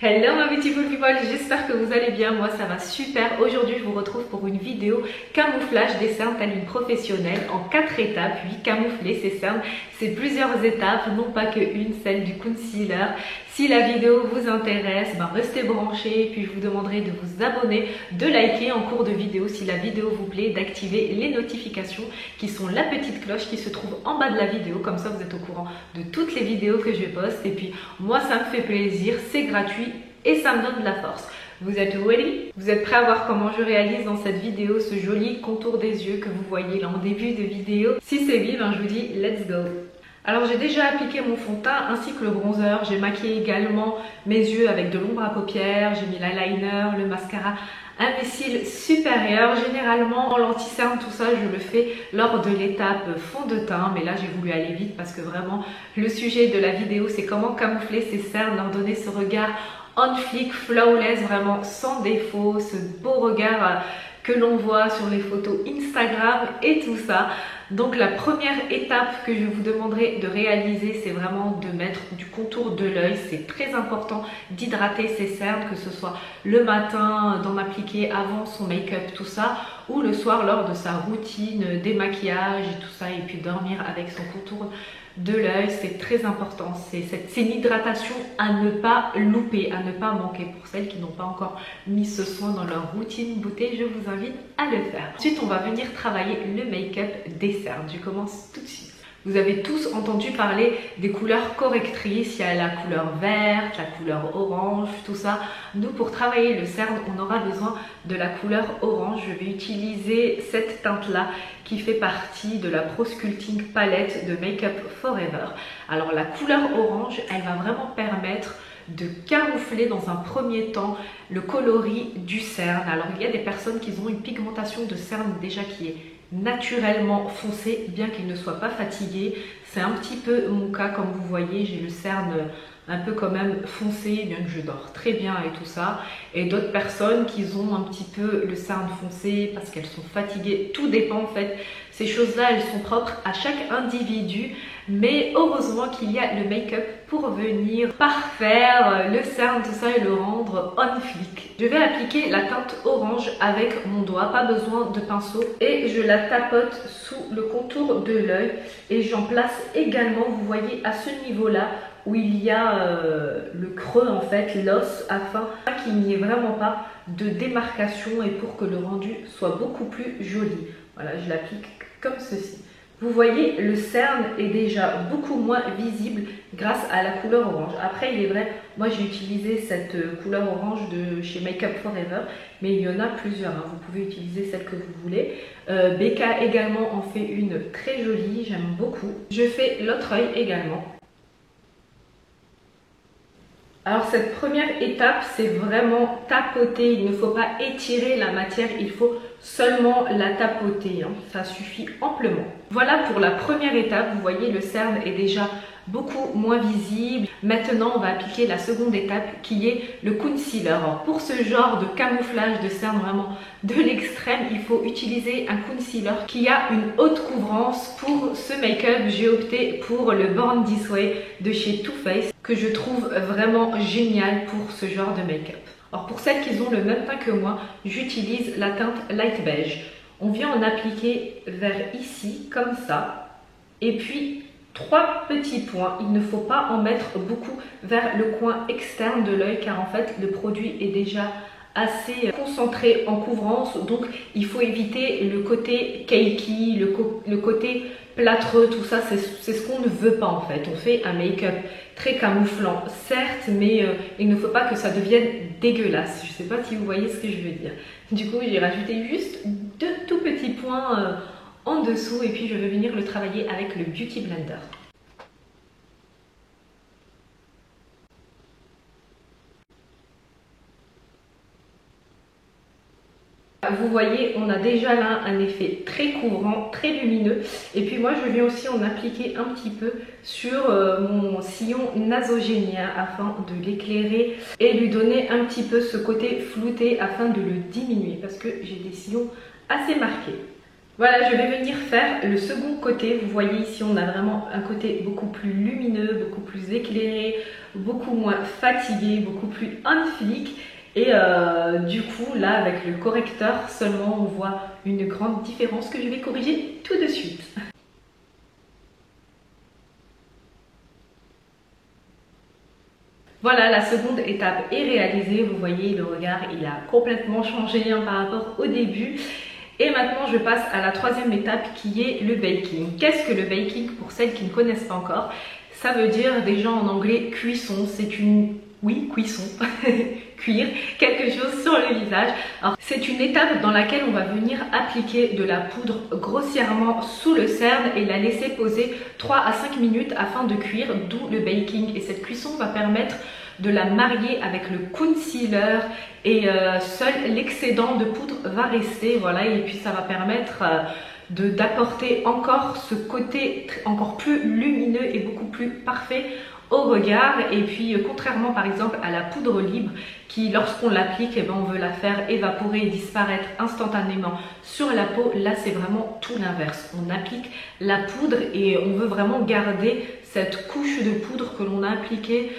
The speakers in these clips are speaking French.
Hello my beautiful people, j'espère que vous allez bien, moi ça va super. Aujourd'hui je vous retrouve pour une vidéo camouflage des cernes telle une professionnelle en 4 étapes. Oui, camoufler ses cernes, c'est plusieurs étapes, non pas que une, celle du concealer. Si la vidéo vous intéresse, restez branchés, puis je vous demanderai de vous abonner, de liker en cours de vidéo si la vidéo vous plaît, d'activer les notifications qui sont la petite cloche qui se trouve en bas de la vidéo, comme ça vous êtes au courant de toutes les vidéos que je poste. Et puis moi ça me fait plaisir, c'est gratuit et ça me donne de la force. Vous êtes ready? Vous êtes prêts à voir comment je réalise dans cette vidéo ce joli contour des yeux que vous voyez là en début de vidéo? Si c'est oui, je vous dis let's go! Alors j'ai déjà appliqué mon fond de teint ainsi que le bronzer, j'ai maquillé également mes yeux avec de l'ombre à paupières, j'ai mis l'eyeliner, le mascara à mes cils supérieurs. Généralement en l'anti-cerne tout ça je le fais lors de l'étape fond de teint, mais là j'ai voulu aller vite parce que vraiment le sujet de la vidéo c'est comment camoufler ses cernes, leur donner ce regard on flic, flawless, vraiment sans défaut, ce beau regard que l'on voit sur les photos Instagram et tout ça. Donc la première étape que je vous demanderai de réaliser, c'est vraiment de mettre du contour de l'œil. C'est très important d'hydrater ses cernes, que ce soit le matin, d'en appliquer avant son make-up, tout ça, ou le soir lors de sa routine démaquillage et tout ça, et puis dormir avec son contour de l'œil. C'est très important, c'est une hydratation à ne pas louper, à ne pas manquer. Pour celles qui n'ont pas encore mis ce soin dans leur routine beauté, je vous invite à le faire. Ensuite on va venir travailler le make-up des cernes. Je commence tout de suite. Vous avez tous entendu parler des couleurs correctrices, il y a la couleur verte, la couleur orange, tout ça. Nous, pour travailler le cerne, on aura besoin de la couleur orange. Je vais utiliser cette teinte-là qui fait partie de la Pro Sculpting palette de Make Up Forever. Alors la couleur orange, elle va vraiment permettre de camoufler dans un premier temps le coloris du cerne. Alors il y a des personnes qui ont une pigmentation de cerne déjà qui est naturellement foncé, bien qu'ils ne soient pas fatigués. C'est un petit peu mon cas, comme vous voyez, j'ai le cerne un peu quand même foncé, bien que je dors très bien et tout ça. Et d'autres personnes qui ont un petit peu le cerne foncé parce qu'elles sont fatiguées. Tout dépend en fait. Ces choses-là, elles sont propres à chaque individu. Mais heureusement qu'il y a le make-up pour venir parfaire le cerne, tout ça, et le rendre on flic. Je vais appliquer la teinte orange avec mon doigt, pas besoin de pinceau. Et je la tapote sous le contour de l'œil. Et j'en place également, vous voyez, à ce niveau-là, où il y a le creux en fait, l'os, afin qu'il n'y ait vraiment pas de démarcation et pour que le rendu soit beaucoup plus joli. Voilà, je l'applique comme ceci. Vous voyez, le cerne est déjà beaucoup moins visible grâce à la couleur orange. Après, il est vrai, moi j'ai utilisé cette couleur orange de chez Make Up Forever, mais il y en a plusieurs, hein. Vous pouvez utiliser celle que vous voulez. Becca également en fait une très jolie, j'aime beaucoup. Je fais l'autre œil également. Alors cette première étape, c'est vraiment tapoter. Il ne faut pas étirer la matière, il faut seulement la tapoter, hein. Ça suffit amplement. Voilà pour la première étape. Vous voyez, le cerne est déjà beaucoup moins visible. Maintenant, on va appliquer la seconde étape qui est le concealer. Alors, pour ce genre de camouflage de cerne vraiment de l'extrême, il faut utiliser un concealer qui a une haute couvrance. Pour ce make-up, j'ai opté pour le Born This Way de chez Too Faced, que je trouve vraiment génial pour ce genre de make-up. Alors pour celles qui ont le même teint que moi, j'utilise la teinte Light Beige. On vient en appliquer vers ici, comme ça, et puis 3 petits points. Il ne faut pas en mettre beaucoup vers le coin externe de l'œil car en fait le produit est déjà assez concentré en couvrance, donc il faut éviter le côté cakey, le côté plâtreux, tout ça, c'est ce qu'on ne veut pas en fait. On fait un make-up très camouflant, certes, mais il ne faut pas que ça devienne dégueulasse. Je ne sais pas si vous voyez ce que je veux dire. Du coup, j'ai rajouté juste 2 tout petits points en dessous et puis je vais venir le travailler avec le Beauty Blender. Vous voyez, on a déjà là un effet très couvrant, très lumineux. Et puis moi, je viens aussi en appliquer un petit peu sur mon sillon nasogénien afin de l'éclairer et lui donner un petit peu ce côté flouté afin de le diminuer parce que j'ai des sillons assez marqués. Voilà, je vais venir faire le second côté. Vous voyez ici, on a vraiment un côté beaucoup plus lumineux, beaucoup plus éclairé, beaucoup moins fatiguée, beaucoup plus on fleek. Et du coup là avec le correcteur seulement on voit une grande différence que je vais corriger tout de suite. Voilà, la seconde étape est réalisée. Vous voyez, le regard, il a complètement changé par rapport au début. Et maintenant, je passe à la troisième étape qui est le baking. Qu'est-ce que le baking pour celles qui ne connaissent pas encore? Ça veut dire déjà en anglais cuisson. C'est une... Oui, cuisson. Cuire quelque chose sur le visage. Alors, c'est une étape dans laquelle on va venir appliquer de la poudre grossièrement sous le cerne et la laisser poser 3 à 5 minutes afin de cuire, d'où le baking. Et cette cuisson va permettre de la marier avec le concealer et seul l'excédent de poudre va rester. Voilà, et puis ça va permettre d'apporter encore ce côté encore plus lumineux et beaucoup plus parfait au regard. Et puis contrairement par exemple à la poudre libre qui lorsqu'on l'applique, on veut la faire évaporer et disparaître instantanément sur la peau, là c'est vraiment tout l'inverse. On applique la poudre et on veut vraiment garder cette couche de poudre que l'on a appliquée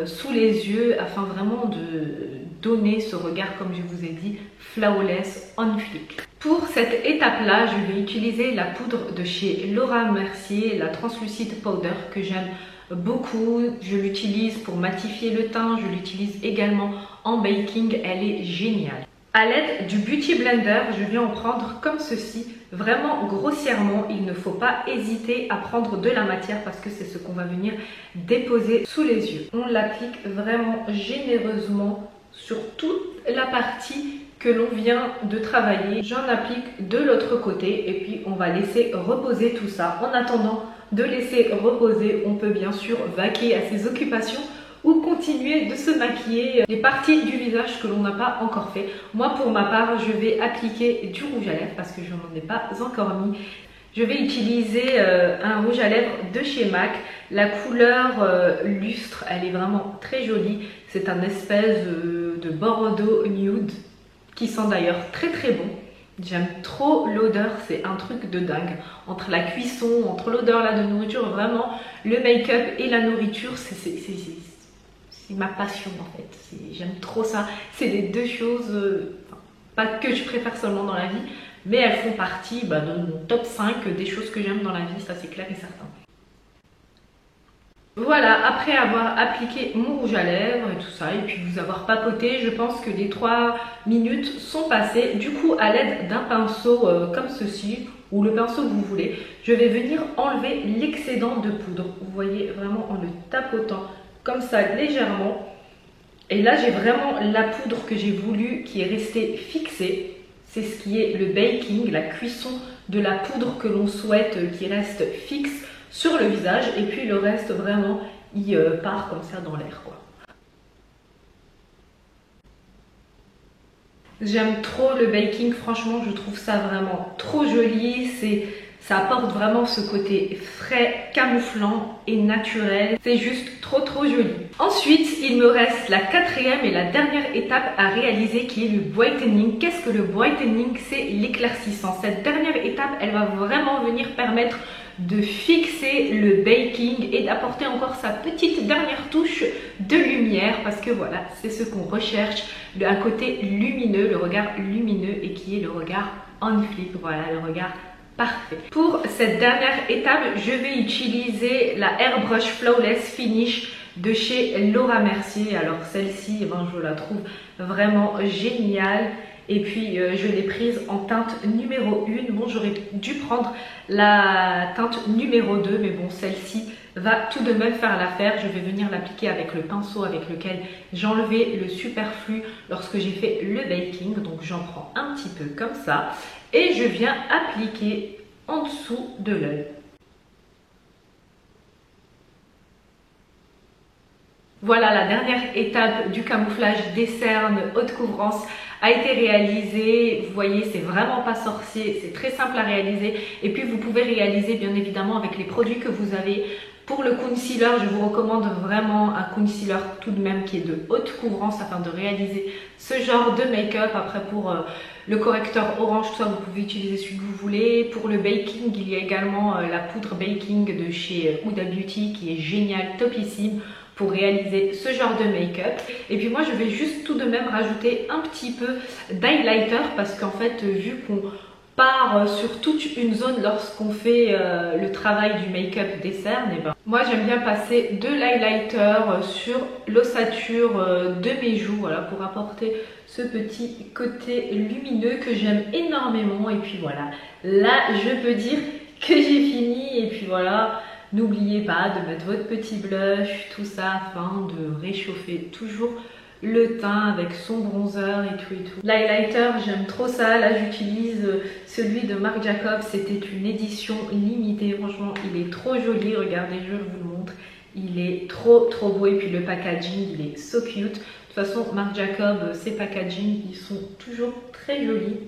sous les yeux afin vraiment de donner ce regard, comme je vous ai dit, flawless, on fleek. Pour cette étape-là, je vais utiliser la poudre de chez Laura Mercier, la Translucid Powder que j'aime beaucoup. Je l'utilise pour matifier le teint, je l'utilise également en baking, elle est géniale. À l'aide du Beauty Blender, je vais en prendre comme ceci, vraiment grossièrement. Il ne faut pas hésiter à prendre de la matière parce que c'est ce qu'on va venir déposer sous les yeux. On l'applique vraiment généreusement sur toute la partie que l'on vient de travailler. J'en applique de l'autre côté et puis on va laisser reposer tout ça. En attendant de laisser reposer, on peut bien sûr vaquer à ses occupations ou continuer de se maquiller les parties du visage que l'on n'a pas encore fait. Moi pour ma part, je vais appliquer du rouge à lèvres parce que je n'en ai pas encore mis. Je vais utiliser un rouge à lèvres de chez MAC. La couleur lustre, elle est vraiment très jolie. C'est un espèce de bordeaux nude qui sent d'ailleurs très très bon. J'aime trop l'odeur, c'est un truc de dingue. Entre la cuisson, entre l'odeur là de nourriture, vraiment le make-up et la nourriture, c'est ma passion en fait. J'aime trop ça. C'est les deux choses, pas que je préfère seulement dans la vie, mais elles font partie de mon top 5 des choses que j'aime dans la vie, ça c'est clair et certain. Voilà, après avoir appliqué mon rouge à lèvres et tout ça, et puis vous avoir papoté, je pense que les 3 minutes sont passées. Du coup, à l'aide d'un pinceau comme ceci, ou le pinceau que vous voulez, je vais venir enlever l'excédent de poudre. Vous voyez, vraiment en le tapotant comme ça légèrement. Et là, j'ai vraiment la poudre que j'ai voulu qui est restée fixée. C'est ce qui est le baking, la cuisson de la poudre que l'on souhaite qui reste fixe sur le visage, et puis le reste vraiment il part comme ça dans l'air quoi. J'aime trop le baking, franchement je trouve ça vraiment trop joli, ça apporte vraiment ce côté frais, camouflant et naturel, c'est juste trop joli. Ensuite il me reste la quatrième et la dernière étape à réaliser qui est le brightening. Qu'est-ce que le brightening? C'est l'éclaircissant. Cette dernière étape elle va vraiment venir permettre de fixer le baking et d'apporter encore sa petite dernière touche de lumière parce que voilà, c'est ce qu'on recherche, un côté lumineux, le regard lumineux et qui est le regard on fleek, voilà le regard parfait. Pour cette dernière étape, je vais utiliser la Airbrush Flawless Finish de chez Laura Mercier. Alors celle-ci, je la trouve vraiment géniale. Et puis je l'ai prise en teinte numéro 1. Bon, j'aurais dû prendre la teinte numéro 2, mais bon, celle-ci va tout de même faire l'affaire. Je vais venir l'appliquer avec le pinceau avec lequel j'enlevais le superflu lorsque j'ai fait le baking. Donc j'en prends un petit peu comme ça et je viens appliquer en dessous de l'œil. Voilà, la dernière étape du camouflage des cernes haute couvrance a été réalisée. Vous voyez, c'est vraiment pas sorcier, c'est très simple à réaliser. Et puis vous pouvez réaliser bien évidemment avec les produits que vous avez. Pour le concealer, je vous recommande vraiment un concealer tout de même qui est de haute couvrance afin de réaliser ce genre de make-up. Après pour le correcteur orange, tout ça, vous pouvez utiliser celui que vous voulez. Pour le baking, il y a également la poudre baking de chez Huda Beauty qui est géniale, topissime. pour réaliser ce genre de make-up. Et puis moi je vais juste tout de même rajouter un petit peu d'highlighter parce qu'en fait vu qu'on part sur toute une zone lorsqu'on fait le travail du make-up des cernes, et ben, moi j'aime bien passer de l'highlighter sur l'ossature de mes joues, voilà, pour apporter ce petit côté lumineux que j'aime énormément. Et puis voilà, là je peux dire que j'ai fini. Et puis voilà, n'oubliez pas de mettre votre petit blush, tout ça afin de réchauffer toujours le teint avec son bronzer et tout et tout. L'highlighter, j'aime trop ça. Là j'utilise celui de Marc Jacobs, c'était une édition limitée. Franchement il est trop joli, regardez, je vous le montre. Il est trop beau et puis le packaging il est so cute. De toute façon Marc Jacobs, ses packaging ils sont toujours très jolis.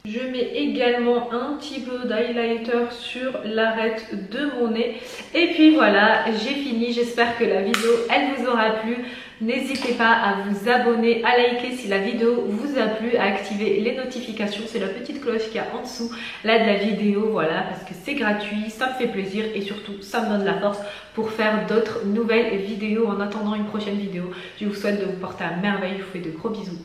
Je mets également un petit peu d'highlighter sur l'arête de mon nez. Et puis voilà, j'ai fini. J'espère que la vidéo, elle vous aura plu. N'hésitez pas à vous abonner, à liker si la vidéo vous a plu, à activer les notifications. C'est la petite cloche qu'il y a en dessous là de la vidéo, voilà, parce que c'est gratuit, ça me fait plaisir et surtout ça me donne la force pour faire d'autres nouvelles vidéos. En attendant une prochaine vidéo, je vous souhaite de vous porter à merveille. Je vous fais de gros bisous.